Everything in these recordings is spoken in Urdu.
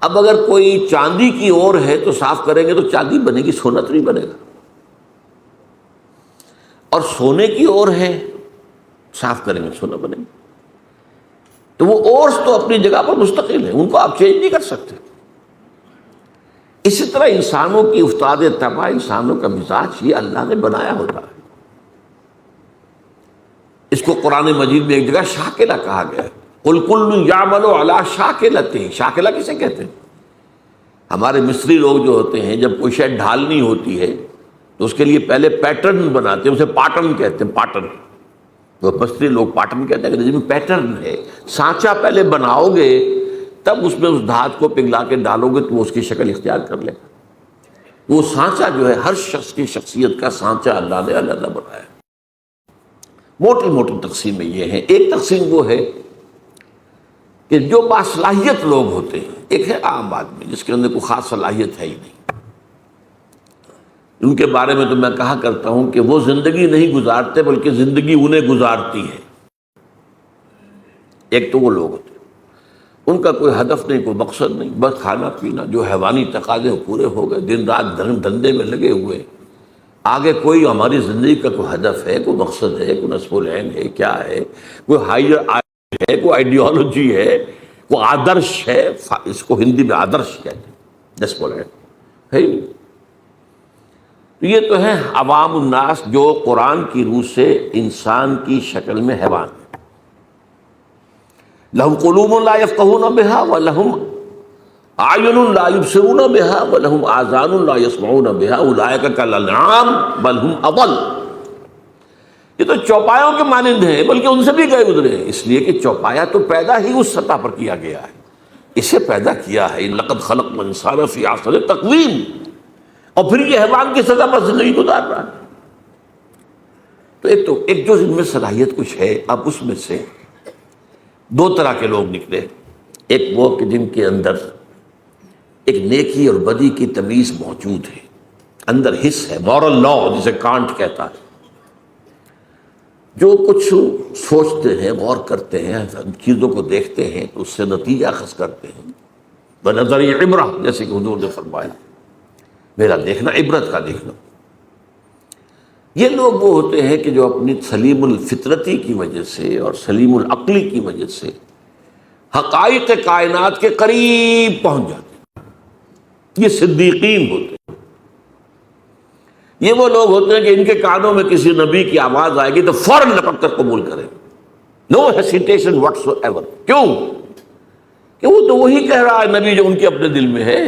اب اگر کوئی چاندی کی اور ہے تو صاف کریں گے تو چاندی بنے گی، سونا تو نہیں بنے گا، اور سونے کی اور ہے صاف کریں گے سونا بنے گا۔ تو وہ اورس تو اپنی جگہ پر مستقل ہیں، ان کو آپ چینج نہیں کر سکتے۔ اسی طرح انسانوں کی افتاد طبع، انسانوں کا مزاج یہ اللہ نے بنایا ہوتا ہے۔ اس کو قرآن مجید میں ایک جگہ شاکلہ کہا گیا ہے، قل کل یعمل علی شاکلتہ۔ شاکلہ کسے کہتے ہیں؟ ہمارے مصری لوگ جو ہوتے ہیں جب کوئی شے ڈھالنی ہوتی ہے تو اس کے لیے پہلے پیٹرن بناتے ہیں، اسے پاٹرن کہتے ہیں، پاٹرن۔ تو مصری لوگ پاٹرن کہتے ہیں کہ جس میں پیٹرن ہے، سانچہ پہلے بناؤ گے تب اس میں اس دھات کو پگھلا کے ڈالو گے تو وہ اس کی شکل اختیار کر لے گا۔ وہ سانچہ جو ہے ہر شخص کی شخصیت کا سانچہ اللہ نے علیحدہ بنایا ہے۔ موٹی موٹی تقسیمیں یہ ہیں۔ ایک تقسیم وہ ہے کہ جو باصلاحیت لوگ ہوتے ہیں، ایک ہے عام آدمی جس کے اندر کوئی خاص صلاحیت ہے ہی نہیں، ان کے بارے میں تو میں کہا کرتا ہوں کہ وہ زندگی نہیں گزارتے بلکہ زندگی انہیں گزارتی ہے۔ ایک تو وہ لوگ ہوتے ہیں ان کا کوئی ہدف نہیں، کوئی مقصد نہیں، بس کھانا پینا، جو حیوانی تقاضے پورے ہو گئے، دن رات دھندے میں لگے ہوئے، آگے کوئی ہماری زندگی کا کوئی ہدف ہے، کوئی مقصد ہے، کوئی نصب العین ہے، کیا ہے، کوئی ہائر ہے، کوئی آئیڈیالوجی ہے، کوئی آدرش ہے، اس کو ہندی میں آدرش کہتے ہیں، نصب العین ہے ہی نہیں۔ تو یہ تو ہے عوام الناس جو قرآن کی روح سے انسان کی شکل میں حیوان ہے۔ لہم قلوب لا یفقہون بہا ولہم اعین لا یبصرون بہا ولہم آذان لا یسمعون بہا اولئک کالانعام بل ہم اضل۔ یہ تو چوپایوں کے مانند ہیں بلکہ ان سے بھی گئے گزرے ہیں، اس لیے کہ چوپایا تو پیدا ہی اس سطح پر کیا گیا ہے، اسے پیدا کیا ہے لقد خلقنا الانسان فی احسن تقویم، اور پھر یہ حیوان کی سطح پر زندگی گزار رہا ہے۔ تو ایک جو ان میں صلاحیت کچھ ہے، اب اس میں سے دو طرح کے لوگ نکلے۔ ایک وہ کہ جن کے اندر ایک نیکی اور بدی کی تمیز موجود ہے، اندر حس ہے، مورل لا جسے کانٹ کہتا ہے، جو کچھ سوچتے ہیں، غور کرتے ہیں، چیزوں کو دیکھتے ہیں تو اس سے نتیجہ اخذ کرتے ہیں۔ بنظر عبرہ، جیسے کہ حضور نے فرمایا میرا دیکھنا عبرت کا دیکھنا۔ یہ لوگ وہ ہوتے ہیں کہ جو اپنی سلیم الفطرتی کی وجہ سے اور سلیم العقلی کی وجہ سے حقائق کائنات کے قریب پہنچ جاتے ہیں، یہ صدیقین ہوتے ہیں۔ یہ وہ لوگ ہوتے ہیں کہ ان کے کانوں میں کسی نبی کی آواز آئے گی تو فوراً لپک کر قبول کریں، نو ہیسیٹیشن واٹس ایور۔ کیوں؟ کہ وہ تو وہی کہہ رہا ہے نبی جو ان کے اپنے دل میں ہے۔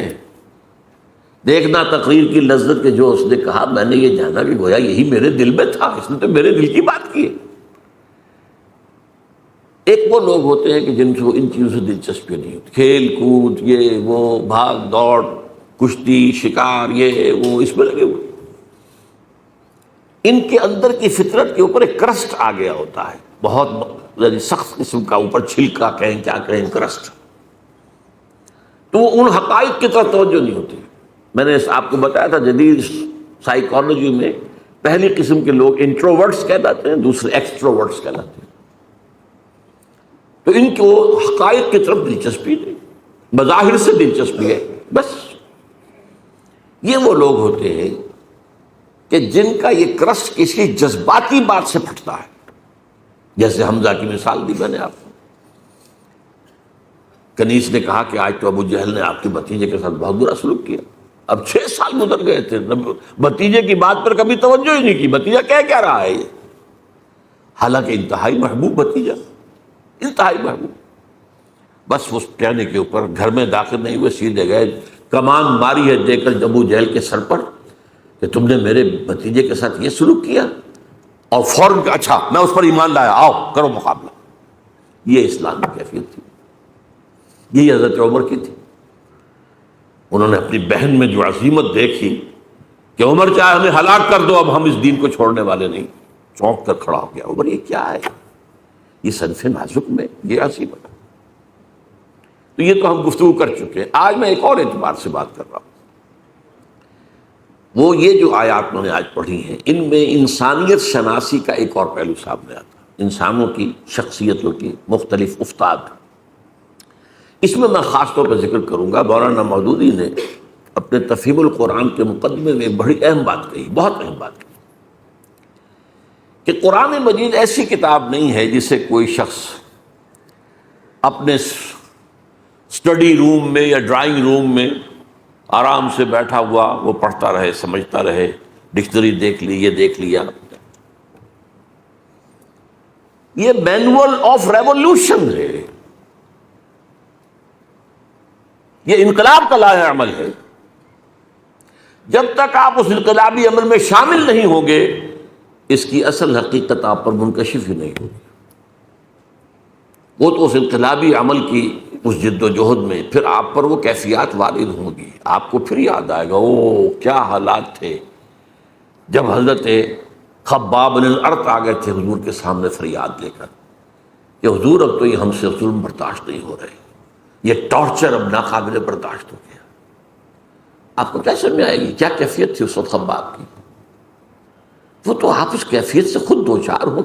دیکھنا تقریر کی لذت کے جو اس نے کہا، میں نے یہ جانا کہ گویا یہی میرے دل میں تھا، اس نے تو میرے دل کی بات کی ہے۔ ایک وہ لوگ ہوتے ہیں کہ جن کو ان چیزوں سے دلچسپی نہیں ہوتی، کھیل کود، یہ وہ، بھاگ دوڑ، کشتی، شکار، یہ وہ، اس میں لگے ہوئے۔ ان کے اندر کی فطرت کے اوپر ایک کرسٹ آ گیا ہوتا ہے، بہت سخت قسم کا، اوپر چھلکا کہیں کیا کہیں، کرسٹ۔ تو وہ ان حقائق کی طرف توجہ نہیں ہوتی۔ میں نے آپ کو بتایا تھا جدید سائیکالوجی میں پہلی قسم کے لوگ انٹروورٹس کہلاتے ہیں، دوسرے ایکسٹروورٹس کہلاتے ہیں۔ تو ان کو حقائق کی طرف دلچسپی نہیں، بظاہر سے دلچسپی ہے بس۔ یہ وہ لوگ ہوتے ہیں کہ جن کا یہ کرسٹ کسی جذباتی بات سے پھٹتا ہے، جیسے حمزہ کی مثال دی میں نے آپ کو۔ کنیس نے کہا کہ آج تو ابو جہل نے آپ کے بھتیجے کے ساتھ بہت برا سلوک کیا۔ اب 6 سال گزر گئے تھے، بھتیجے کی بات پر کبھی توجہ ہی نہیں کی، بھتیجا کہہ کیا رہا ہے یہ، حالانکہ انتہائی محبوب بھتیجا، انتہائی محبوب۔ بس اس کہنے کے اوپر گھر میں داخل نہیں ہوئے، سیدھے گئے، کمان ماری ہے دے کر ابو جہل کے سر پر کہ تم نے میرے بھتیجے کے ساتھ یہ سلوک کیا، اور فوراً کہ اچھا میں اس پر ایمان لایا، آؤ کرو مقابلہ۔ یہ اسلام کی کیفیت تھی، یہی حضرت عمر کی تھی۔ انہوں نے اپنی بہن میں جو عظیمت دیکھی کہ عمر چاہے ہمیں ہلاک کر دو، اب ہم اس دین کو چھوڑنے والے نہیں، چونک کر کھڑا ہو گیا۔ عمر یہ کیا ہے، یہ صنف نازک میں یہ عظیمت۔ تو یہ تو ہم گفتگو کر چکے ہیں۔ آج میں ایک اور اعتبار سے بات کر رہا ہوں، وہ یہ جو آیات میں نے آج پڑھی ہیں، ان میں انسانیت شناسی کا ایک اور پہلو سامنے آتا ہے، انسانوں کی شخصیتوں کی مختلف افتاد۔ اس میں خاص طور پر ذکر کروں گا، مولانا مودودی نے اپنے تفہیم القرآن کے مقدمے میں بڑی اہم بات کہی، بہت اہم بات کہی، کہ قرآن مجید ایسی کتاب نہیں ہے جسے کوئی شخص اپنے اسٹڈی روم میں یا ڈرائنگ روم میں آرام سے بیٹھا ہوا وہ پڑھتا رہے، سمجھتا رہے، ڈکشنری دیکھ لی، یہ دیکھ لیا۔ یہ مینول آف ریولوشن ہے، یہ انقلاب کا لائحہ عمل ہے۔ جب تک آپ اس انقلابی عمل میں شامل نہیں ہوں گے، اس کی اصل حقیقت آپ پر منکشف ہی نہیں ہوگی۔ وہ تو اس انقلابی عمل کی اس جد و جہد میں پھر آپ پر وہ کیفیات وارد ہوں گی، آپ کو پھر یاد آئے گا او کیا حالات تھے جب حضرت خباب بن الارت آ گئے تھے حضور کے سامنے فریاد لے کر کہ حضور اب تو یہ ہم سے ظلم برداشت نہیں ہو رہے، یہ ٹارچر اب ناقابل برداشت ہو گیا۔ آپ کو کیا سمجھ آئے گی کیا کیفیت تھی اس وقت خباب کی؟ وہ تو آپ اس کیفیت سے خود دو چار ہو،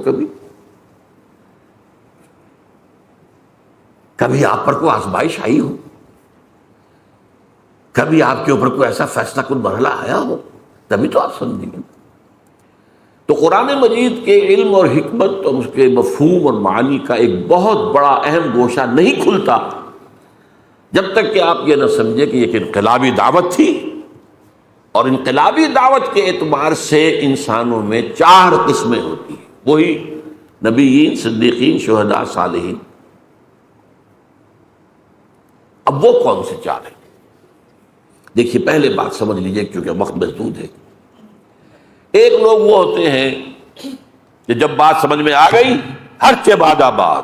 کبھی آپ پر کوئی آزمائش آئی ہو، کبھی آپ کے اوپر کوئی ایسا فیصلہ کن مرحلہ آیا ہو، تبھی تو آپ سمجھیں گے۔ تو قرآن مجید کے علم اور حکمت اور اس کے مفہوم اور معانی کا ایک بہت بڑا اہم گوشہ نہیں کھلتا جب تک کہ آپ یہ نہ سمجھے کہ یہ ایک انقلابی دعوت تھی، اور انقلابی دعوت کے اعتبار سے انسانوں میں 4 قسمیں ہوتی ہیں، وہی نبیین، صدیقین، شہداء، صالحین۔ اب وہ کون سے 4 ہیں؟ دیکھیے پہلے بات سمجھ لیجئے کیونکہ وقت محدود ہے۔ ایک لوگ وہ ہوتے ہیں کہ جب بات سمجھ میں آ گئی ہر چہ بعد آباد،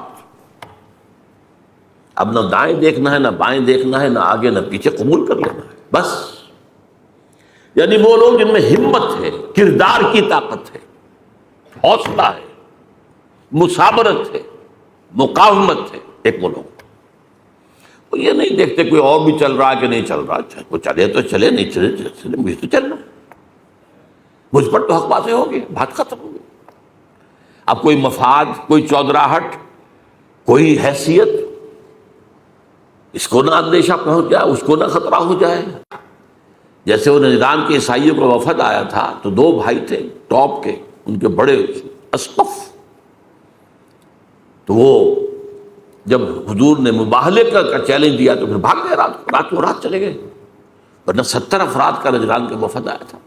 اب نہ دائیں دیکھنا ہے، نہ بائیں دیکھنا ہے، نہ آگے نہ پیچھے، قبول کر لینا ہے بس۔ یعنی وہ لوگ جن میں ہمت ہے، کردار کی طاقت ہے، حوصلہ ہے، مثابرت ہے، مقاومت ہے، ایک وہ لوگ۔ وہ یہ نہیں دیکھتے کوئی اور بھی چل رہا ہے کہ نہیں چل رہا، وہ چلے تو چلے، نہیں چلے چلے، مجھے تو چلنا، مجھ پر تو حق واضح ہو گئی، بات ختم ہو گئی۔ اب کوئی مفاد، کوئی چودراہٹ، کوئی حیثیت، اس کو نہ اندیشہ پہنچ جائے، اس کو نہ خطرہ ہو جائے۔ جیسے وہ نجران کے عیسائیوں کا وفد آیا تھا تو 2 بھائی تھے ٹاپ کے، ان کے بڑے اسقف، تو وہ جب حضور نے مباہلے کا چیلنج دیا تو پھر بھاگ گئے، رات چلے گئے، ورنہ 70 افراد کا نجران کا وفد آیا تھا۔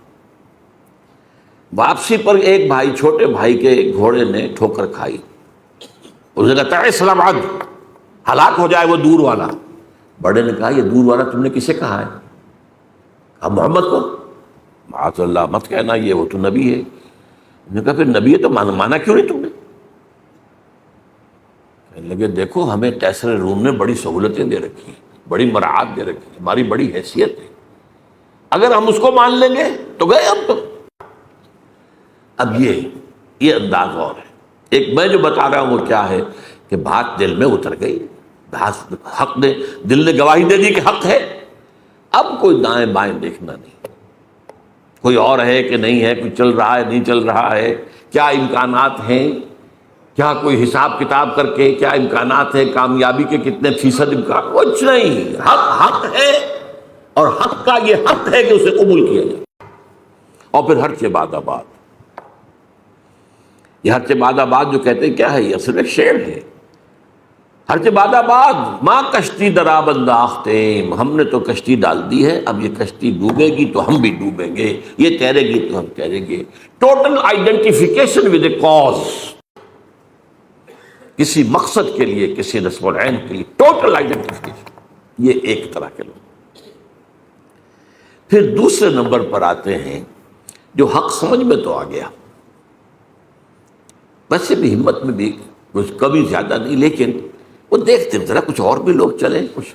واپسی پر ایک بھائی، چھوٹے بھائی کے گھوڑے نے ٹھوکر کھائی، اس نے کہا تعس الابعد، ہلاک ہو جائے وہ دور والا۔ بڑے نے کہا یہ دور والا تم نے کسے کہا ہے؟ کہا محمد کو۔ معاذ اللہ، مت کہنا، یہ وہ تو نبی ہے۔ انہوں نے کہا پھر نبی ہے تو مانا کیوں نہیں تم نے؟ کہنے لگے دیکھو ہمیں قیصر روم نے بڑی سہولتیں دے رکھی ہیں، بڑی مراعات دے رکھی ہیں، ہماری بڑی حیثیت ہے، اگر ہم اس کو مان لیں گے تو گئے ہم تو۔ اب یہ انداز اور ہے۔ ایک میں جو بتا رہا ہوں وہ کیا ہے کہ بات دل میں اتر گئی، حق نے، دل نے گواہی دے دی کہ حق ہے، اب کوئی دائیں بائیں دیکھنا نہیں، کوئی اور ہے کہ نہیں ہے، کوئی چل رہا ہے نہیں چل رہا ہے، کیا امکانات ہیں، کیا کوئی حساب کتاب کر کے کیا امکانات ہیں، کامیابی کے کتنے فیصد امکان، کچھ نہیں، حق ہے، اور حق کا یہ حق ہے کہ اسے قبول کیا جائے۔ اور پھر ہر چہ بعد آباد، یہ ہر چہ بعد آباد جو کہتے ہیں کیا ہے، یہ اصل ایک شعر ہے۔ ہر چہ بعد آباد ماں کشتی درآب انداختیم، ہم نے تو کشتی ڈال دی ہے، اب یہ کشتی ڈوبے گی تو ہم بھی ڈوبیں گے، یہ تیرے گی تو ہم تیریں گے۔ Total identification with a cause, کسی مقصد کے لیے، کسی نصب العین کے لیے ٹوٹل آئیڈینٹیفیکیشن، یہ ایک طرح کے لوگ۔ پھر دوسرے نمبر پر آتے ہیں جو حق سمجھ میں تو آ گیا، ویسے بھی ہمت میں بھی کچھ کمی زیادہ نہیں، لیکن وہ دیکھتے ذرا کچھ اور بھی لوگ چلیں، کچھ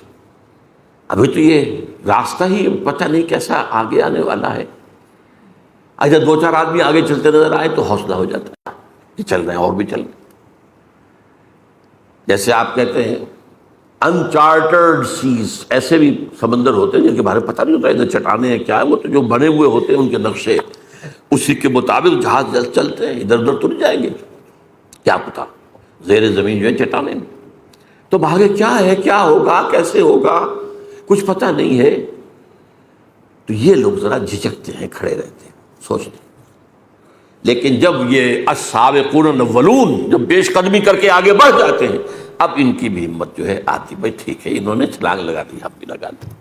ابھی تو یہ راستہ ہی پتہ نہیں کیسا آگے آنے والا ہے۔ اگر 2-4 آدمی آگے چلتے نظر آئے تو حوصلہ ہو جاتا ہے کہ چل رہے ہیں اور بھی چل رہے ہیں۔ جیسے آپ کہتے ہیں انچارٹرڈ سیز، ایسے بھی سمندر ہوتے ہیں جن کے بارے میں پتہ نہیں ہوتا ادھر چٹانیں ہیں کیا ہے، وہ تو جو بنے ہوئے ہوتے ہیں ان کے نقشے، اسی کے مطابق جہاز چلتے ہیں، ادھر ادھر تو نہیں جائیں گے، کیا پتا زیر زمین جو ہے چٹانیں۔ تو آگے کیا ہے، کیا ہوگا، کیسے ہوگا، کچھ پتہ نہیں ہے. تو یہ لوگ ذرا جھجکتے ہیں، کھڑے رہتے ہیں، سوچتے ہیں. لیکن جب یہ السابقون الاولون جب پیش قدمی کر کے آگے بڑھ جاتے ہیں، اب ان کی بھی ہمت جو ہے آتی، بھائی ٹھیک ہے انہوں نے چھلانگ لگا دی، ہم بھی لگا دیں.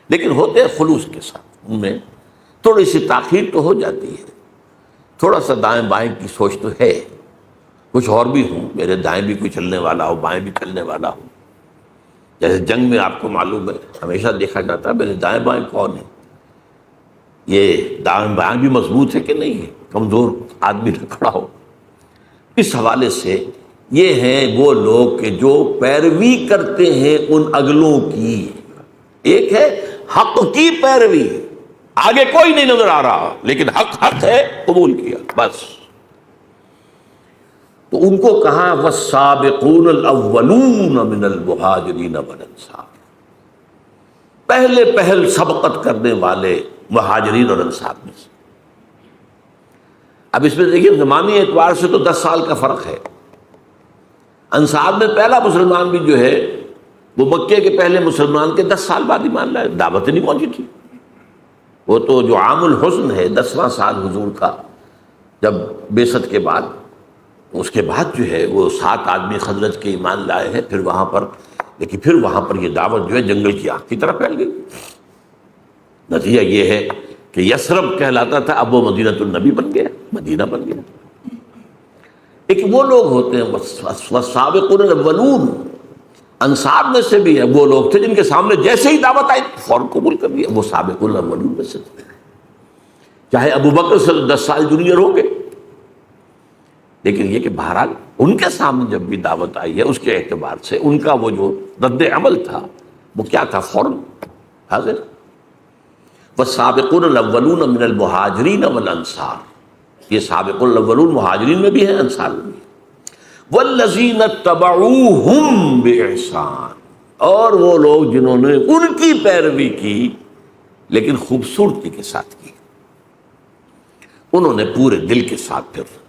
لیکن ہوتے خلوص کے ساتھ، ان میں تھوڑی سی تاخیر تو ہو جاتی ہے، تھوڑا سا دائیں بائیں کی سوچ تو ہے. کچھ اور بھی ہوں، میرے دائیں بھی کوئی چلنے والا ہو، بائیں بھی چلنے والا ہو. جیسے جنگ میں آپ کو معلوم ہے ہمیشہ دیکھا جاتا ہے میرے دائیں بائیں کون ہے، یہ دائیں بائیں بھی مضبوط ہے کہ نہیں ہے، کمزور آدمی نہ کھڑا ہو. اس حوالے سے یہ ہیں وہ لوگ کہ جو پیروی کرتے ہیں ان اگلوں کی. ایک ہے حق کی پیروی، آگے کوئی نہیں نظر آ رہا لیکن حق حق ہے، قبول کیا بس. تو ان کو کہا والسابقون الاولون من المہاجرین والانصار، پہلے پہل سبقت کرنے والے مہاجرین اور انصار میں سے. اب اس میں دیکھیے زمانی اعتبار سے تو 10 سال کا فرق ہے. انصار میں پہلا مسلمان بھی جو ہے وہ مکے کے پہلے مسلمان کے 10 سال بعد ایمان لائے، دعوت نہیں پہنچی تھی. وہ تو جو عام الحزن ہے 10واں سال حضور کا جب بعثت کے بعد، اس کے بعد جو ہے وہ 7 آدمی خزرج کے ایمان لائے ہیں پھر وہاں پر. لیکن پھر وہاں پر یہ دعوت جو ہے جنگل کی آگ کی طرح پھیل گئی. نتیجہ یہ ہے کہ یثرب کہلاتا تھا، اب وہ مدینۃ النبی بن گیا، مدینہ بن گیا. ایک وہ لوگ ہوتے ہیں والسابقون الاولون، انصار میں سے بھی ہے وہ لوگ تھے جن کے سامنے جیسے ہی دعوت آئی فوراً قبول کر لیا، وہ سابقون الاولون میں سے تھے. چاہے ابو بکر سے 10 سال جونیئر ہوں گے، لیکن یہ کہ بہرحال ان کے سامنے جب بھی دعوت آئی ہے اس کے اعتبار سے ان کا وہ جو رد عمل تھا وہ کیا تھا، فوراً حاضر. والسابقون الاولون من المہاجرین والانصار، یہ سابقون الاولون مہاجرین میں بھی ہیں، انصار میں بھی. والذین اتبعوہم باحسان، اور وہ لوگ جنہوں نے ان کی پیروی کی لیکن خوبصورتی کے ساتھ کی، انہوں نے پورے دل کے ساتھ پھر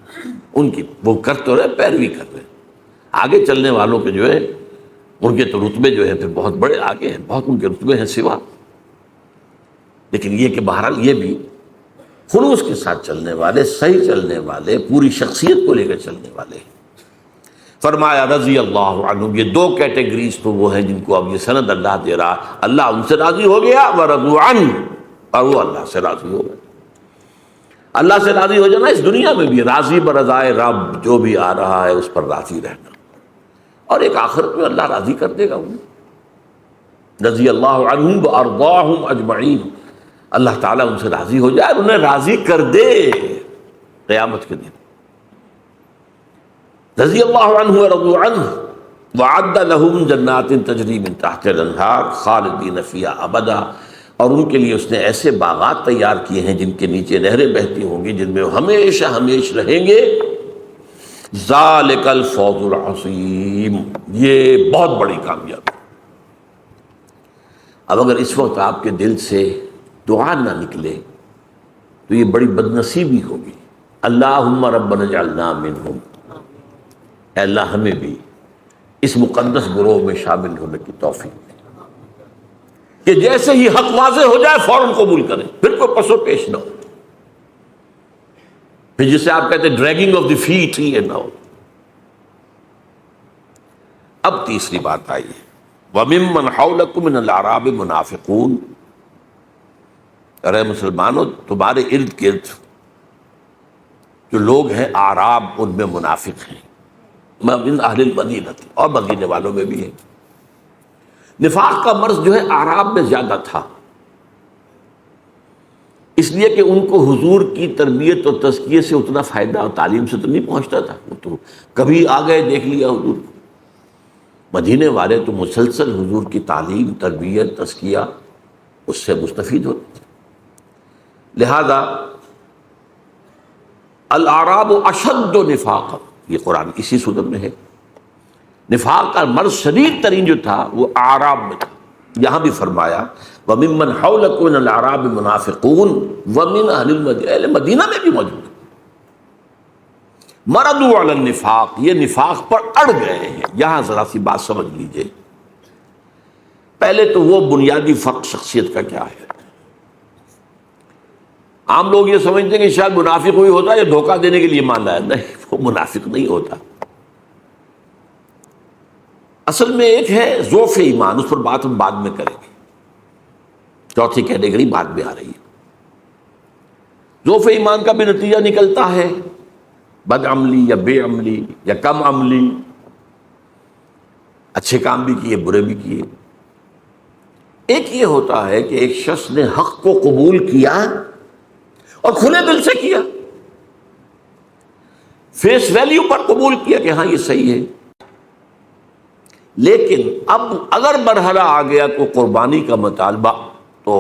ان کی وہ کر تو رہے، پیروی کر رہے. آگے چلنے والوں کے جو ہے ان کے تو رتبے جو ہے پھر بہت بڑے آگے ہیں، بہت ان کے رتبے ہیں سوا. لیکن یہ کہ بہرحال یہ بھی خلوص کے ساتھ چلنے والے، صحیح چلنے والے، پوری شخصیت کو لے کر چلنے والے. فرمایا رضی اللہ عنہ، یہ 2 کیٹیگریز تو وہ ہیں جن کو اب یہ سند اللہ دے رہا، اللہ ان سے راضی ہو گیا، ورضوا عنہ، اور وہ اللہ سے راضی ہو گئے. اللہ سے راضی ہو جانا اس دنیا میں بھی، راضی برضائے رب، جو بھی آ رہا ہے اس پر راضی رہنا، اور ایک آخرت میں اللہ راضی کر دے گا انہیں. رضی اللہ عنہم وارضاہم اجمعین، اللہ تعالیٰ ان سے راضی ہو جائے اور انہیں راضی کر دے قیامت کے دن. رضی اللہ عنہ ورضوا عنہ وعد لهم جنات تجری من تحت الانہار خالدین فیہا ابدا، اور ان کے لیے اس نے ایسے باغات تیار کیے ہیں جن کے نیچے نہریں بہتی ہوں گی، جن میں وہ ہمیشہ ہمیشہ رہیں گے. ذالک الفوز العظیم، یہ بہت بڑی کامیابی. اب اگر اس وقت آپ کے دل سے دعا نہ نکلے تو یہ بڑی بدنصیبی ہوگی. اللہم ربنا اجعلنا منہم، اے اللہ ہمیں بھی اس مقدس گروہ میں شامل ہونے کی توفیق دے کہ جیسے ہی حق واضح ہو جائے فوراً قبول کریں، پھر کوئی پس و پیش نہ ہو، پھر جسے آپ کہتے ہیں ڈریگنگ آف دی فیٹ، یہ نہ ہو. اب تیسری بات آئی ہے وَمِمَّنْ حَوْلَكُمْ مِنَ الْأَعْرَابِ مُنَافِقُونَ، ارے مسلمانوں تمہارے ارد گرد جو لوگ ہیں اعراب ان میں منافق ہیں، من اہل المدینہ، اور مدینے والوں میں بھی ہیں. نفاق کا مرض جو ہے اعراب میں زیادہ تھا، اس لیے کہ ان کو حضور کی تربیت اور تزکیے سے اتنا فائدہ اور تعلیم سے تو نہیں پہنچتا تھا. وہ تو کبھی آ گئے دیکھ لیا حضور کو. مدینے والے تو مسلسل حضور کی تعلیم، تربیت، تزکیہ اس سے مستفید ہوتے تھے. لہذا الاعراب اشد نفاقا، یہ قرآن اسی صورت میں ہے. نفاق کا مرض شدید ترین جو تھا وہ اعراب میں تھا. یہاں بھی فرمایا وَمِمَّنْ حَوْلَكُمْ مِنَ الْأَعْرَابِ مُنَافِقُونَ وَمِنْ أَهْلِ الْمَدِينَةِ، اہل مدینہ میں بھی موجود ہے. مردوا علی النفاق، یہ نفاق پر اڑ گئے ہیں۔ یہاں ذرا سی بات سمجھ لیجئے، پہلے تو وہ بنیادی فرق شخصیت کا کیا ہے۔ عام لوگ یہ سمجھتے ہیں کہ شاید منافق وہی ہوتا ہے یا دھوکہ دینے کے لیے مان لایا، نہیں، وہ منافق نہیں ہوتا۔ اصل میں ایک ہے ضعف ایمان، اس پر بات ہم بعد میں کریں گے، چوتھی کیٹیگری بعد میں آ رہی ہے۔ ضعف ایمان کا بھی نتیجہ نکلتا ہے بد عملی یا بے عملی یا کم عملی، اچھے کام بھی کیے برے بھی کیے۔ ایک یہ ہوتا ہے کہ ایک شخص نے حق کو قبول کیا اور کھلے دل سے کیا، فیس ویلیو پر قبول کیا کہ ہاں یہ صحیح ہے، لیکن اب اگر مرحلہ آ گیا تو قربانی کا مطالبہ تو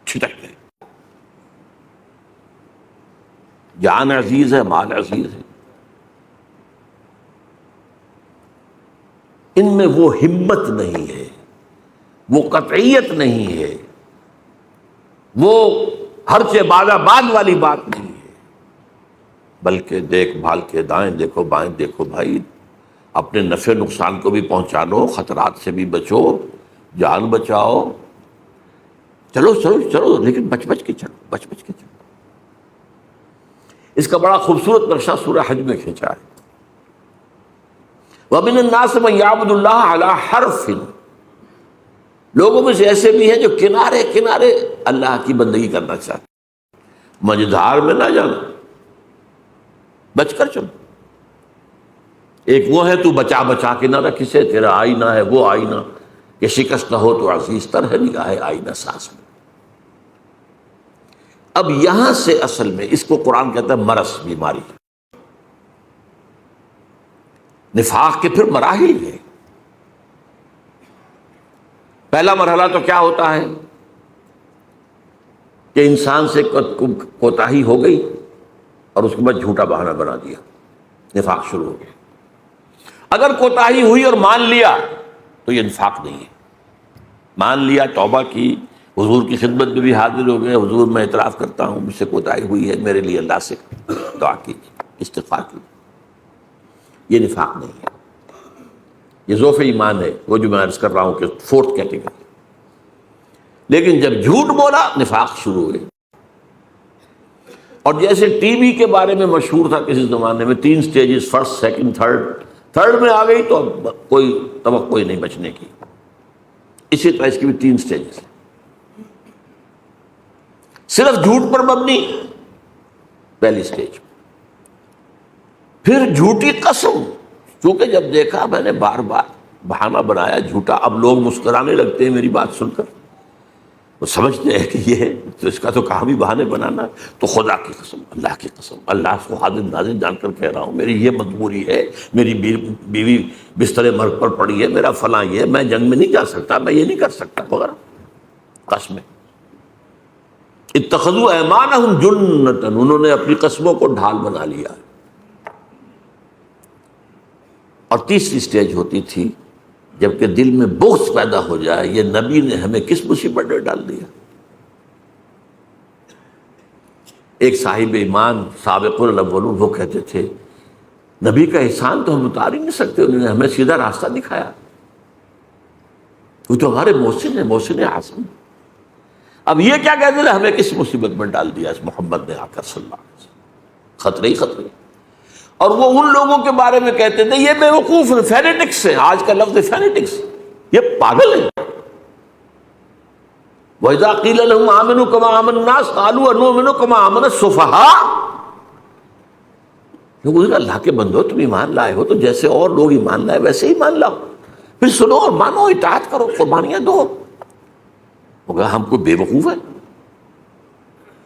چھٹک گئے۔ جان عزیز ہے، مال عزیز ہے، ان میں وہ ہمت نہیں ہے، وہ قطعیت نہیں ہے، وہ ہر سے بعد والی بات نہیں ہے، بلکہ دیکھ بھال کے دائیں دیکھو بائیں دیکھو بھائی، اپنے نفع نقصان کو بھی پہنچانو، خطرات سے بھی بچو، جان بچاؤ، چلو چلو چلو، لیکن بچ بچ کے چلو، بچ بچ کے چلو۔ اس کا بڑا خوبصورت نقشہ سورہ حج میں کھینچا ہے۔ وَمِنَ النَّاسِ مَن يَعْبُدُ اللَّهَ عَلَىٰ حَرْفٍ، لوگوں میں سے ایسے بھی ہیں جو کنارے کنارے اللہ کی بندگی کرنا چاہتے ہیں، مجدھار میں نہ جانا، بچ کر چلو۔ ایک وہ ہے تو بچا بچا کے نہ رکھ اسے، تیرا آئینہ ہے وہ آئینہ کہ شکست نہ ہو تو عزیز تر ہے نگاہ آئینہ ساز میں۔ اب یہاں سے اصل میں اس کو قرآن کہتا ہے مرض، بیماری۔ نفاق کے پھر مراحل ہیں۔ پہلا مرحلہ تو کیا ہوتا ہے کہ انسان سے کوتاہی ہو گئی اور اس کے بعد جھوٹا بہانہ بنا دیا، نفاق شروع ہو گیا۔ اگر کوتاہی ہوئی اور مان لیا تو یہ نفاق نہیں ہے، مان لیا، توبہ کی، حضور کی خدمت میں بھی حاضر ہو گئے، حضور میں اعتراف کرتا ہوں مجھ سے کوتاہی ہوئی ہے، میرے لیے اللہ سے دعا کی، استغفار کی، یہ نفاق نہیں ہے، یہ ضعف ایمان ہے، وہ جو میں عرض کر رہا ہوں کہ فورتھ کیٹیگری۔ لیکن جب جھوٹ بولا نفاق شروع ہوئے، اور جیسے ٹی بی کے بارے میں مشہور تھا کسی زمانے میں، 3 سٹیجز، فرسٹ سیکنڈ تھرڈ میں آ گئی تو کوئی توقع ہی نہیں بچنے کی۔ اسی طرح اس کی بھی 3 سٹیجز ہیں۔ صرف جھوٹ پر مبنی پہلی سٹیج، پھر جھوٹی قسم، چونکہ جب دیکھا میں نے بار بار بہانہ بنایا جھوٹا، اب لوگ مسکرانے لگتے ہیں میری بات سن کر، وہ سمجھتے ہیں کہ یہ تو اس کا تو کام ہی بہانے بنانا، تو خدا کی قسم، اللہ کی قسم، اللہ کو حاضر ناظر جان کر کہہ رہا ہوں، میری یہ مجبوری ہے، میری بیوی بستر مرگ پر پڑی ہے، میرا فلاں یہ، میں جنگ میں نہیں جا سکتا، میں یہ نہیں کر سکتا وغیرہ قسمیں۔ اتخذوا ایمانہم جنۃ، انہوں نے اپنی قسموں کو ڈھال بنا لیا۔ اور تیسری سٹیج ہوتی تھی جبکہ دل میں بغض پیدا ہو جائے، یہ نبی نے ہمیں کس مصیبت میں ڈال دیا۔ ایک صاحب ایمان سابق الاولون وہ کہتے تھے نبی کا احسان تو ہم اتار ہی نہیں سکتے، انہوں نے ہمیں سیدھا راستہ دکھایا، وہ تو ہمارے محسن ہے، محسن اعظم۔ اب یہ کیا کہتے ہیں ہمیں کس مصیبت میں ڈال دیا اس محمد نے آ کر صلی اللہ علیہ وسلم، خطرے ہی خطرے۔ اور وہ ان لوگوں کے بارے میں کہتے تھے یہ بے وقوف ہیں، فینیٹکس ہیں، آج کا لفظ فینیٹکس، یہ پاگل ہیں۔ وَإِذَا قِيلَ لَهُمْ آمِنُوا كَمَا آمَنَ النَّاسُ قَالُوا أَنُؤْمِنُ كَمَا آمَنَ السُّفَهَاءُ، لوگوں نے اللہ کے بندو تم ایمان لائے ہو تو جیسے اور لوگ ایمان لائے ویسے ہی ایمان لاؤ، پھر سنو اور مانو، اطاعت کرو، قربانیاں دو۔ وہ کہا ہم کوئی بے وقوف ہیں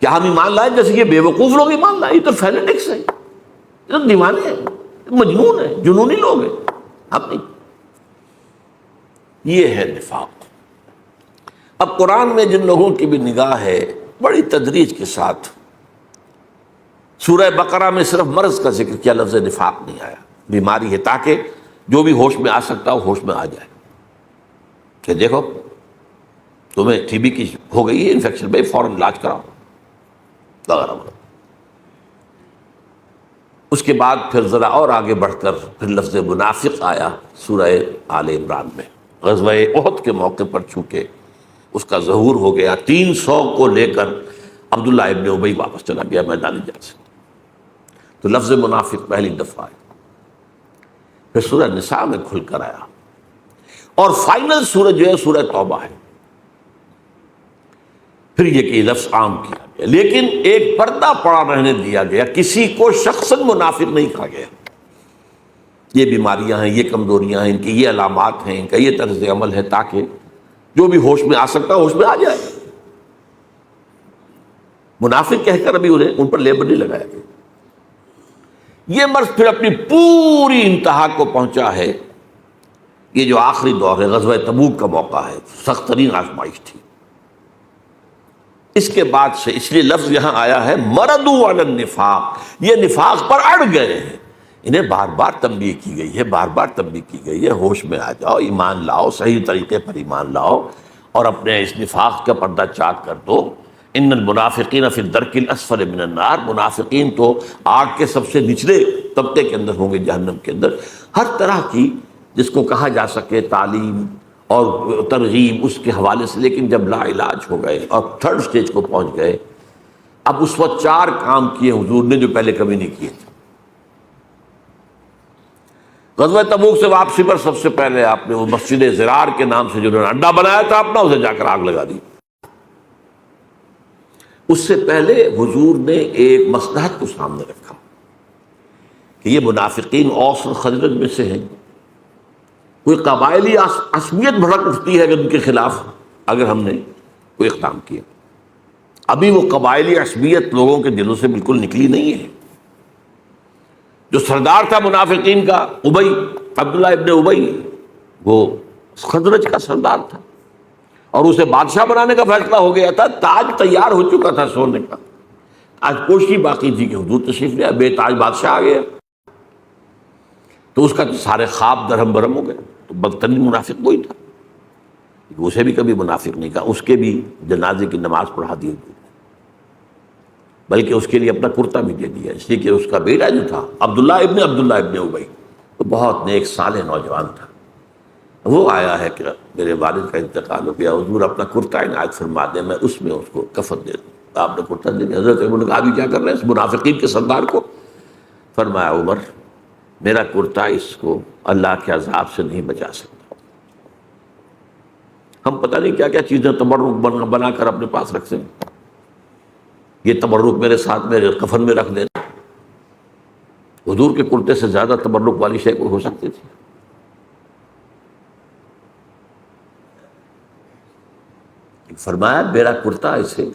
کیا ہم ایمان لائے جیسے یہ بے وقوف لوگ ایمان لائے؟ یہ تو فینیٹکس ہیں، یہ تو دیوانے ہیں، مجنون ہیں، جنونی لوگ ہیں، ہم نہیں۔ یہ ہے نفاق۔ اب قرآن میں جن لوگوں کی بھی نگاہ ہے بڑی تدریج کے ساتھ، سورہ بقرہ میں صرف مرض کا ذکر کیا، لفظ نفاق نہیں آیا، بیماری ہے، تاکہ جو بھی ہوش میں آ سکتا ہو ہوش میں آ جائے کہ دیکھو تمہیں ٹی بی کی ہو گئی ہے انفیکشن، بھائی فوراً علاج کراؤ وغیرہ وغیرہ۔ اس کے بعد پھر ذرا اور آگے بڑھ کر پھر لفظ منافق آیا سورہ آل عمران میں. غزوہ احد کے موقع پر چونکہ اس کا ظہور ہو گیا، 300 کو لے کر عبداللہ ابن ابی واپس چلا گیا میدان جنگ سے، تو لفظ منافق پہلی دفعہ آیا. پھر سورہ نساء میں کھل کر آیا، اور فائنل سورہ جو ہے سورہ توبہ ہے. پھر یہ کہ لفظ عام کیا گیا، لیکن ایک پردہ پڑا رہنے دیا گیا، کسی کو شخصاً منافق نہیں کہا گیا. یہ بیماریاں ہیں، یہ کمزوریاں ہیں، ان کی یہ علامات ہیں، ان کا یہ طرز عمل ہے، تاکہ جو بھی ہوش میں آ سکتا ہے ہوش میں آ جائے. منافق کہہ کر ابھی ان پر لیبل نہیں لگایا گیا. یہ مرض پھر اپنی پوری انتہا کو پہنچا ہے. یہ جو آخری دور ہے، غزوہ تبوک کا موقع ہے، سخت ترین آزمائش تھی. اس کے بعد سے اس لیے لفظ یہاں آیا ہے مردوا علی النفاق، یہ نفاق پر اڑ گئے ہیں. انہیں بار بار تنبیہ کی گئی ہے، بار بار تنبیہ کی گئی ہے، ہوش میں آ جاؤ، ایمان لاؤ، صحیح طریقے پر ایمان لاؤ، اور اپنے اس نفاق کا پردہ چاک کر دو. ان المنافقین فی الدرک الاسفل من النار، منافقین تو آگ کے سب سے نچلے طبقے کے اندر ہوں گے، جہنم کے اندر. ہر طرح کی جس کو کہا جا سکے تعلیم اور ترغیب اس کے حوالے سے، لیکن جب لا علاج ہو گئے اور تھرڈ سٹیج کو پہنچ گئے، اب اس وقت 4 کام کیے حضور نے جو پہلے کبھی نہیں کیے تھے. غزوہ تبوک سے واپسی پر سب سے پہلے آپ نے وہ مسجد زرار کے نام سے جنہوں نے اڈا بنایا تھا اپنا، اسے جا کر آگ لگا دی. اس سے پہلے حضور نے ایک مصلحت کو سامنے رکھا کہ یہ منافقین اوس اور خزرج میں سے ہیں، کوئی قبائلی عصبیت بھڑک اٹھتی ہے اگر ان کے خلاف اگر ہم نے کوئی اقدام کیا. ابھی وہ قبائلی عصبیت لوگوں کے دلوں سے بالکل نکلی نہیں ہے. جو سردار تھا منافقین کا ابی، عبداللہ ابن ابی، وہ خزرج کا سردار تھا، اور اسے بادشاہ بنانے کا فیصلہ ہو گیا تھا. تاج تیار ہو چکا تھا سونے کا، آج پوشی باقی تھی کہ حضور تشریف لیا، بے تاج بادشاہ آ گیا، تو اس کا تو سارے خواب درہم برہم ہو گئے. تو بدترین منافق وہی تھا، اسے بھی کبھی منافق نہیں کہا. اس کے بھی جنازے کی نماز پڑھا دی، بلکہ اس کے لیے اپنا کرتا بھی دے دیا، اس لیے کہ اس کا بیٹا جو تھا عبداللہ ابن ابی، وہ بہت نیک صالح نوجوان تھا. وہ آیا ہے کہ میرے والد کا انتقال ہو گیا، حضور اپنا کرتا عنایت فرما دیں، میں اس میں اس کو کفن دے دوں. آپ نے کرتا دے دیا. حضرت عمر نے کہا ابھی کیا کر رہے ہیں اس منافقین کے سردار کو؟ فرمایا عمر میرا کرتا اس کو اللہ کے عذاب سے نہیں بچا سکتا. ہم پتہ نہیں کیا کیا چیزیں تبرک بنا کر اپنے پاس رکھتے ہیں. یہ تبرک میرے ساتھ میرے کفن میں رکھ دینا. حضور کے کرتے سے زیادہ تبرک والی شے کوئی ہو سکتی تھی؟ فرمایا میرا کرتا اسے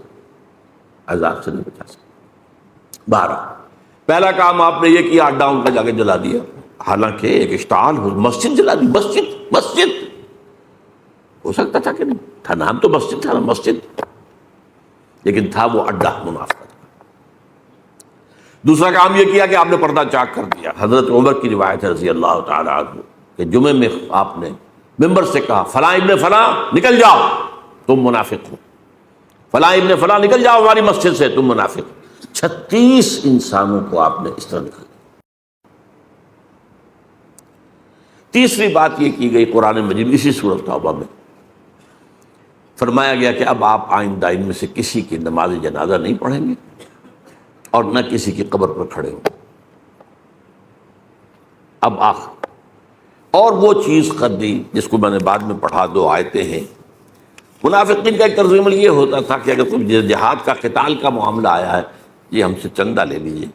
عذاب سے نہیں بچا سکتا. 12 پہلا کام آپ نے یہ کیا، اڈا ان کا جا کے جلا دیا. حالانکہ ایک اشتعال مسجد جلا دی. مسجد ہو سکتا تھا کہ نہیں تھا، نام تو مسجد تھا نا، مسجد، لیکن تھا وہ اڈا منافقت. دوسرا کام یہ کیا کہ آپ نے پردہ چاک کر دیا. حضرت عمر کی روایت ہے رضی اللہ تعالی عنہ کہ جمعے میں آپ نے ممبر سے کہا فلاں ابن فلاں نکل جاؤ تم منافق ہو، فلاں ابن فلاں نکل جاؤ ہماری مسجد سے تم منافق ہو. 36 انسانوں کو آپ نے اس طرح نکال دیا. تیسری بات یہ کی گئی قرآن مجید اسی سورۃ توبہ میں فرمایا گیا کہ اب آپ آئندہ ان میں سے کسی کی نماز جنازہ نہیں پڑھیں گے اور نہ کسی کی قبر پر کھڑے ہوں. اب آخر اور وہ چیز کر دی جس کو میں نے بعد میں پڑھا، 2 آیتیں ہیں. منافقین کا ایک طرز عمل یہ ہوتا تھا کہ اگر کوئی جہاد کا قتال کا معاملہ آیا ہے، یہ ہم سے چندہ لے لیجیے،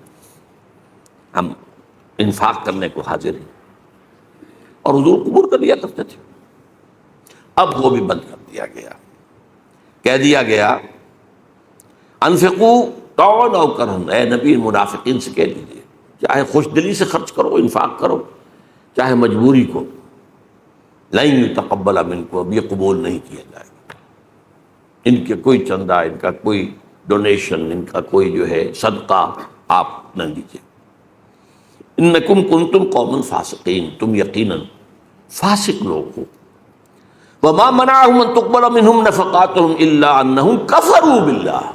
ہم انفاق کرنے کو حاضر ہیں، اور حضور قبول کر لیا کرتے تھے. اب وہ بھی بند کر دیا گیا. کہہ دیا گیا انفقوا طوعا او کرہا، اے نبی منافقین سے کہہ دیجیے چاہے خوش دلی سے خرچ کرو، انفاق کرو، چاہے مجبوری کو، لن یتقبل منکم، اب یہ قبول نہیں کیا جائے گا. ان کے کوئی چندہ، ان کا کوئی ڈونیشن، ان کا کوئی جو ہے صدقہ آپ نہ دیجیے. انکم کنتم قوما فاسقین، تم یقیناً فاسق لوگ ہو. وما منعهم ان تقبل منهم نفقاتهم الا انهم كفروا بالله،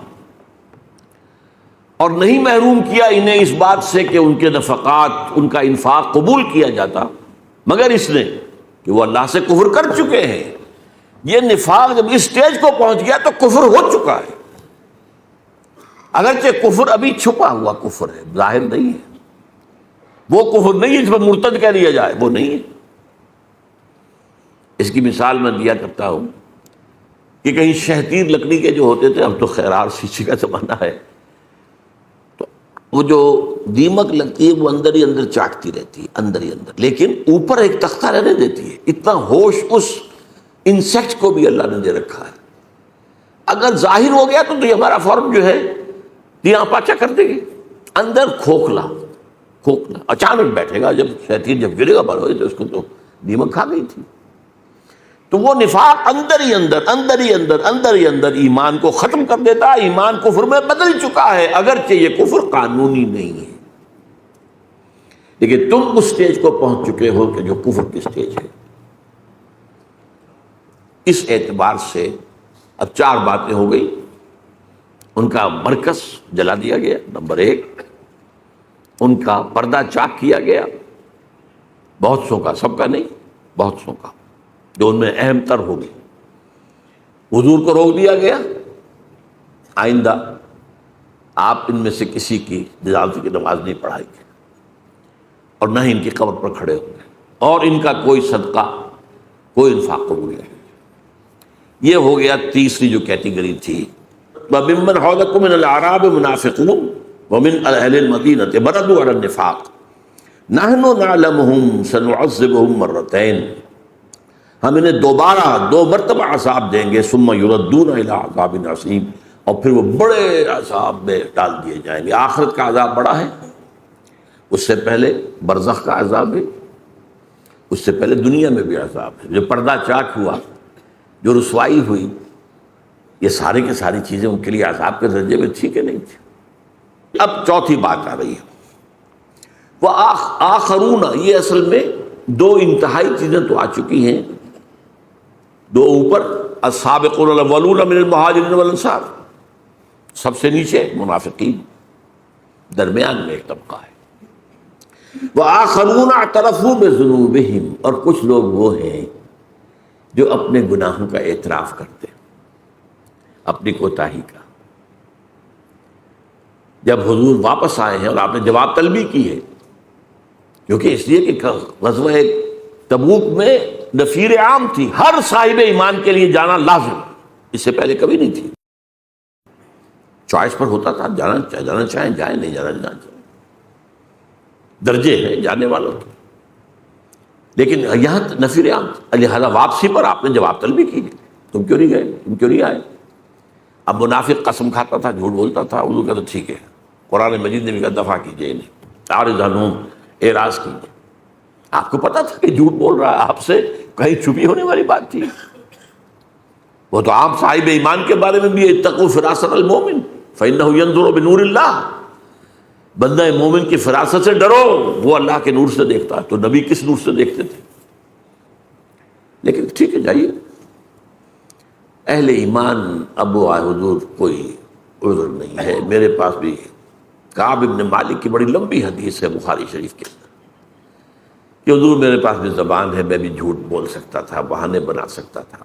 اور نہیں محروم کیا انہیں اس بات سے کہ ان کے نفقات، ان کا انفاق قبول کیا جاتا، مگر اس نے کہ وہ اللہ سے کفر کر چکے ہیں۔ یہ نفاق جب اس سٹیج کو پہنچ گیا تو کفر ہو چکا ہے، اگرچہ کفر ابھی چھپا ہوا کفر ہے، ظاہر نہیں ہے، وہ کفر نہیں ہے جس پر مرتد کہہ دیا جائے، وہ نہیں ہے۔ اس کی مثال میں دیا کرتا ہوں کہ کہیں شہتیر لکڑی کے جو ہوتے تھے، اب تو خیرار شیشے کا زمانہ ہے، تو وہ جو دیمک لگتی ہے وہ اندر ہی اندر چاٹتی رہتی ہے، اندر ہی اندر، لیکن اوپر ایک تختہ رہنے دیتی ہے۔ اتنا ہوش اس انسیکٹ کو بھی اللہ نے دے رکھا ہے، اگر ظاہر ہو گیا تو یہ ہمارا فارم جو ہے یہاں پاچا کر دے گی، اندر کھوکھلا کھوکھلا اچانک بیٹھے گا، جب شیطان جب گرے گا بڑھو تو اس کو تو دیمک کھا گئی تھی۔ تو وہ نفاق اندر ہی اندر اندر ہی اندر اندر ہی اندر ایمان کو ختم کر دیتا ہے، ایمان کفر میں بدل چکا ہے، اگرچہ یہ کفر قانونی نہیں ہے، لیکن تم اس سٹیج کو پہنچ چکے ہو کہ جو کفر کی سٹیج ہے۔ اس اعتبار سے اب 4 باتیں ہو گئی۔ ان کا مرکز جلا دیا گیا، نمبر 1، ان کا پردہ چاک کیا گیا، بہت سو کا، سب کا نہیں، بہت سو کا، جو ان میں اہم تر ہوگی۔ حضور کو روک دیا گیا، آئندہ آپ ان میں سے کسی کی جنازے کی نماز نہیں پڑھائیں گے اور نہ ہی ان کی قبر پر کھڑے ہوں گے، اور ان کا کوئی صدقہ، کوئی انفاق قبول نہیں۔ یہ ہو گیا تیسری جو کیٹیگری تھی۔ وَمِمَّنْ حَوْلَكُم مِّنَ الْأَعْرَابِ مُنَافِقُونَ وَمِنْ أَهْلِ الْمَدِينَةِ مَرَدُوا عَلَى النِّفَاقِ نَحْنُ نَعْلَمُهُمْ سَنُعَذِّبُهُمْ مَرَّتَيْنِ، ہم انہیں دوبارہ 2 مرتبہ عذاب دیں گے، ثُمَّ يُرَدُّونَ إِلَىٰ عَذَابٍ عَظِيمٍ، اور پھر وہ بڑے عذاب میں ڈال دیے جائیں گے۔ آخرت کا عذاب بڑا ہے، اس سے پہلے برزخ کا عذاب ہے، اس سے پہلے دنیا میں بھی عذاب ہے۔ جو پردہ چاک ہوا، جو رسوائی ہوئی، یہ ساری کی ساری چیزیں ان کے لیے عذاب کے درجے میں تھی کہ نہیں تھی۔ اب چوتھی بات آ رہی ہے، وہ آخرون، یہ اصل میں 2 انتہائی چیزیں تو آ چکی ہیں، 2 اوپر، السابقون الاولون من المہاجرین والانصار، سب سے نیچے منافقین، درمیان میں ایک طبقہ ہے۔ وآخرون اعترفوا بذنوبہم، اور کچھ لوگ وہ ہیں جو اپنے گناہوں کا اعتراف کرتے ہیں، اپنی کوتاہی کا۔ جب حضور واپس آئے ہیں اور آپ نے جواب طلبی کی ہے، کیونکہ اس لیے کہ غزوہ تبوک میں نفیر عام تھی، ہر صاحب ایمان کے لیے جانا لازم، اس سے پہلے کبھی نہیں تھی، چوائس پر ہوتا تھا، جانا چاہیں جائیں، نہیں جانا چاہیں، درجے ہیں جانے والوں کے، لیکن یہاں نفیر عام، لہذا واپسی پر آپ نے جواب طلبی کی، تم کیوں نہیں گئے، تم کیوں نہیں آئے؟ اب منافق قسم کھاتا تھا، جھوٹ بولتا تھا، حضور کہتا ٹھیک ہے، قرآن مجید نے بھی کہا دفع کیجئے انہیں، اعرض عنہم، اعراض کیجئے۔ آپ کو پتا تھا کہ جھوٹ بول رہا ہے، آپ سے کہیں چھپی ہونے والی بات تھی؟ وہ تو عام صاحب ایمان کے بارے میں بھی، اتقوا فراست المومن فإنہ ینظر بنور اللہ، بندہ مومن کی فراست سے ڈرو، وہ اللہ کے نور سے دیکھتا ہے۔ تو نبی کس نور سے دیکھتے تھے؟ لیکن ٹھیک ہے جائیے، اہل ایمان ابو حضور کوئی عذر نہیں ہے۔ میرے پاس بھی کعب ابن مالک کی بڑی لمبی حدیث ہے بخاری شریف کے اندر کہ حضور میرے پاس بھی زبان ہے، میں بھی جھوٹ بول سکتا تھا، بہانے بنا سکتا تھا،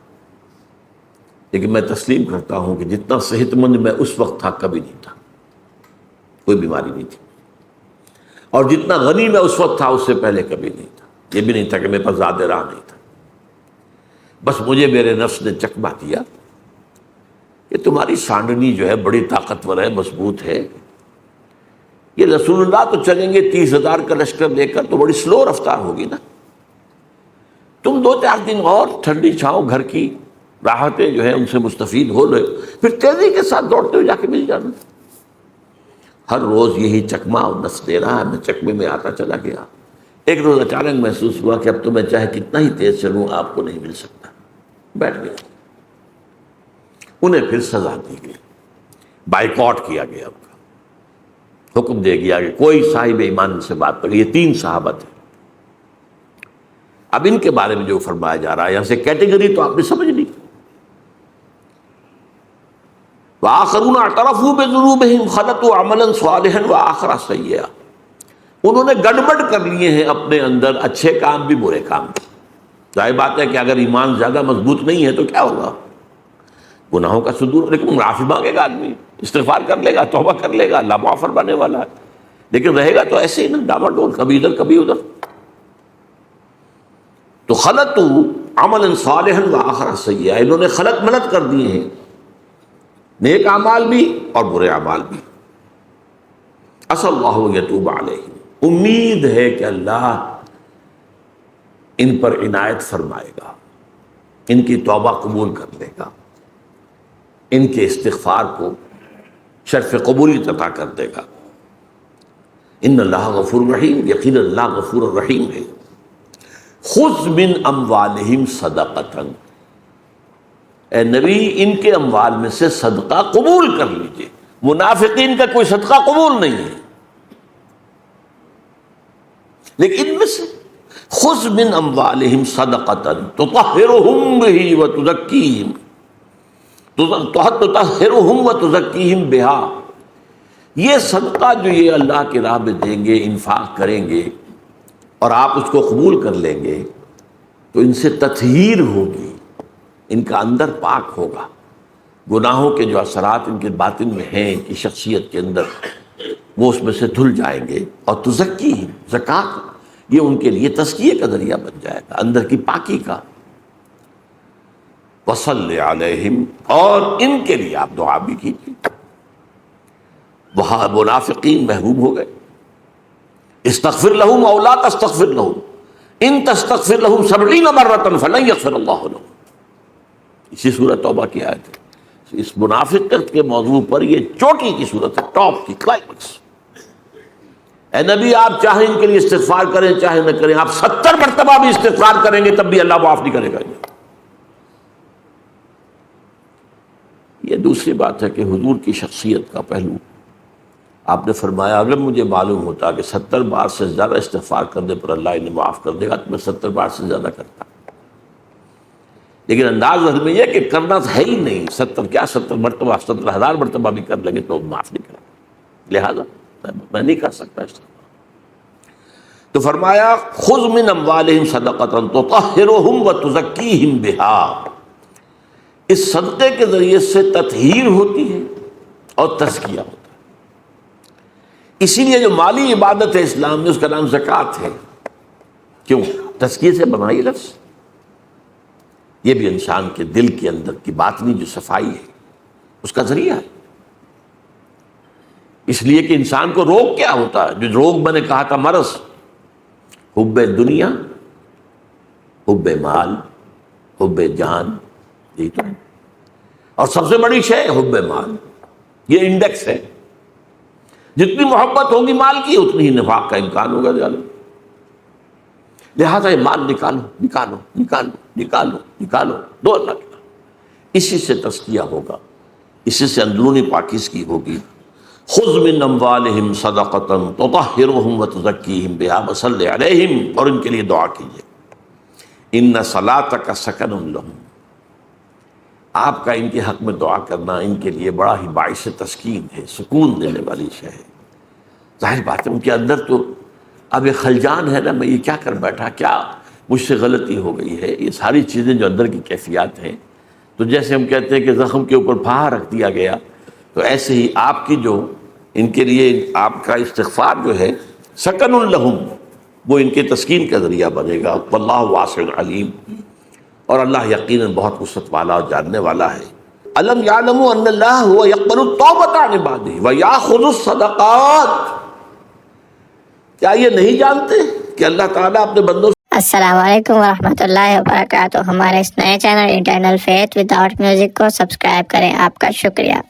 لیکن میں تسلیم کرتا ہوں کہ جتنا صحت مند میں اس وقت تھا کبھی نہیں تھا، کوئی بیماری نہیں تھی، اور جتنا غنی میں اس وقت تھا اس سے پہلے کبھی نہیں تھا۔ یہ بھی نہیں تھا کہ میرے پاس زیادہ راہ نہیں تھا، بس مجھے میرے نفس نے چکمہ دیا کہ تمہاری سانڈنی جو ہے بڑی طاقتور ہے، مضبوط ہے، یہ رسول اللہ تو چلیں گے 30,000 کا لشکر لے کر، تو بڑی سلو رفتار ہوگی نا، تم 2-4 دن اور ٹھنڈی چھاؤں گھر کی راحتیں جو ہے ان سے مستفید ہو لے، پھر تیزی کے ساتھ دوڑتے ہوئے جا کے مل جانا۔ ہر روز یہی چکمہ اور نس دے رہا ہے، میں چکمے میں آتا چلا گیا۔ ایک روز اچانک محسوس ہوا کہ اب تو میں چاہے کتنا ہی تیز چلوں آپ کو نہیں مل سکتا، بیٹھ گیا۔ انہیں پھر سزا دی گئی، بائیکاٹ کیا گیا، ان کا حکم دے گیا کہ کوئی صاحب ایمان سے بات کرے۔ یہ 3 صحابہ تھے۔ اب ان کے بارے میں جو فرمایا جا رہا ہے، یہاں سے کیٹیگری تو آپ نے سمجھ لی، وآخرون اعترفوا بذنوبہم خلطوا عملا صالحا وآخر سیئا، انہوں نے گڑبڑ کر لیے ہیں اپنے اندر، اچھے کام بھی برے کام بھی۔ ظاہر بات ہے کہ اگر ایمان زیادہ مضبوط نہیں ہے تو کیا ہوگا، گناہوں کا صدور، لیکن معافی مانگے گا آدمی، استغفار کر لے گا، توبہ کر لے گا، اللہ معاف فرمانے والا ہے، لیکن رہے گا تو ایسے ہی نا، ڈاما ڈول، کبھی ادھر کبھی ادھر۔ تو خلطوا عملا صالحا وآخر سیئا، انہوں نے خلط ملط کر دیے ہیں، نیک اعمال بھی اور برے اعمال بھی۔ عسى اللہ ان یتوب علیہم، امید ہے کہ اللہ ان پر عنایت فرمائے گا، ان کی توبہ قبول کر لے گا، ان کے استغفار کو شرف قبولیت عطا کر دے گا۔ ان اللہ غفور رحیم، یقین اللہ غفور الرحیم ہے۔ خذ من اموالہم صدقۃ، اے نبی ان کے اموال میں سے صدقہ قبول کر لیجئے۔ منافقین کا کوئی صدقہ قبول نہیں ہے، لیکن ان میں سے خذ من اموالہم صدقۃ تطہرہم بہ وتزکیہم، تطہرہم وتزکیہم بہا، یہ صدقہ جو یہ اللہ کی راہ میں دیں گے، انفاق کریں گے اور آپ اس کو قبول کر لیں گے تو ان سے تطہیر ہوگی، ان کا اندر پاک ہوگا، گناہوں کے جو اثرات ان کے باطن میں ہیں، ان کی شخصیت کے اندر، وہ اس میں سے دھل جائیں گے، اور تزکیہم، زکوٰۃ یہ ان کے لیے تزکیے کا ذریعہ بن جائے گا، اندر کی پاکی کا۔ وصلی علیہم، اور ان کے لیے آپ دعا بھی کیجیے۔ وہاں منافقین محروم ہو گئے۔ استغفر لہم او لا تستغفر لہم ان تستغفر لہم 70 مرۃ فلن یغفر اللہ لہم، اسی سورۃ توبہ کی آیت ہے۔ اس منافقت کے موضوع پر یہ چوٹی کی صورت ہے، ٹاپ کی، کلائمیکس۔ اے نبی آپ چاہیں ان کے لیے استغفار کریں چاہے نہ کریں، آپ 70 مرتبہ بھی استغفار کریں گے تب بھی اللہ معاف نہیں کرے گا۔ یہ دوسری بات ہے کہ حضور کی شخصیت کا پہلو، آپ نے فرمایا اگر مجھے معلوم ہوتا کہ 70 بار سے زیادہ استغفار کرنے پر اللہ انہیں معاف کر دے گا تو میں 70 بار سے زیادہ کرتا، لیکن انداز میں یہ کہ کرنا ہے ہی نہیں، 70 مرتبہ 70,000 مرتبہ بھی کر لیں گے تو معاف نہیں کرے گا، لہذا میں نہیں کر سکتا اس طرح۔ تو فرمایا خذ من اموالہم صدقۃ تطہرہم وتزکیہم بہا، اس صدقے کے ذریعے سے تطہیر ہوتی ہے اور تزکیہ ہوتا ہے۔ اسی لیے جو مالی عبادت ہے اسلام میں اس کا نام زکوٰۃ ہے۔ کیوں؟ تزکیے سے بنا یہ لفظ، یہ بھی انسان کے دل کے اندر کی باطنی جو صفائی ہے اس کا ذریعہ ہے۔ اس لیے کہ انسان کو روگ کیا ہوتا ہے، جو روگ میں نے کہا تھا مرض، حب دنیا، حب مال، حب جان، یہی تو ہے، اور سب سے بڑی شے حب مال، یہ انڈیکس ہے۔ جتنی محبت ہوگی مال کی اتنی ہی نفاق کا امکان ہوگا زیادہ، لہذا یہ مال نکالو نکالو نکالو نکالو نکالو، دو اللہ کے نام، اسی سے تزکیہ ہوگا، اسی سے اندرونی پاکیزگی ہوگی۔ خذ من اموالہم صدقۃ تطہرہم وتزکیہم بہا وصلی علیہم، اور ان کے لیے دعا کیجیے۔ ان صلاتک سکن لہم، آپ کا ان کے حق میں دعا کرنا ان کے لیے بڑا ہی باعث تسکین ہے، سکون دینے والی شے ہے۔ ظاہر بات ہے ان کے اندر تو اب ایک خلجان ہے نا، میں یہ کیا کر بیٹھا، کیا مجھ سے غلطی ہو گئی ہے، یہ ساری چیزیں جو اندر کی کیفیات ہیں، تو جیسے ہم کہتے ہیں کہ زخم کے اوپر پھاہا رکھ دیا گیا، تو ایسے ہی آپ کی جو ان کے لیے آپ کا استغفار جو ہے سکن لہم، وہ ان کے تسکین کا ذریعہ بنے گا۔ واللہ واسع علیم، اور اللہ یقیناً بہت وسعت والا اور جاننے والا ہے۔ الم یعلموا ان اللہ هو یقبل التوبۃ عن عبادہ ویأخذ الصدقات، کیا یہ نہیں جانتے کہ اللہ تعالیٰ اپنے بندوں سے۔ السلام علیکم ورحمۃ اللہ وبرکاتہ۔ ہمارے اس نئے channel internal faith without music کو سبسکرائب کریں، آپ کا شکریہ۔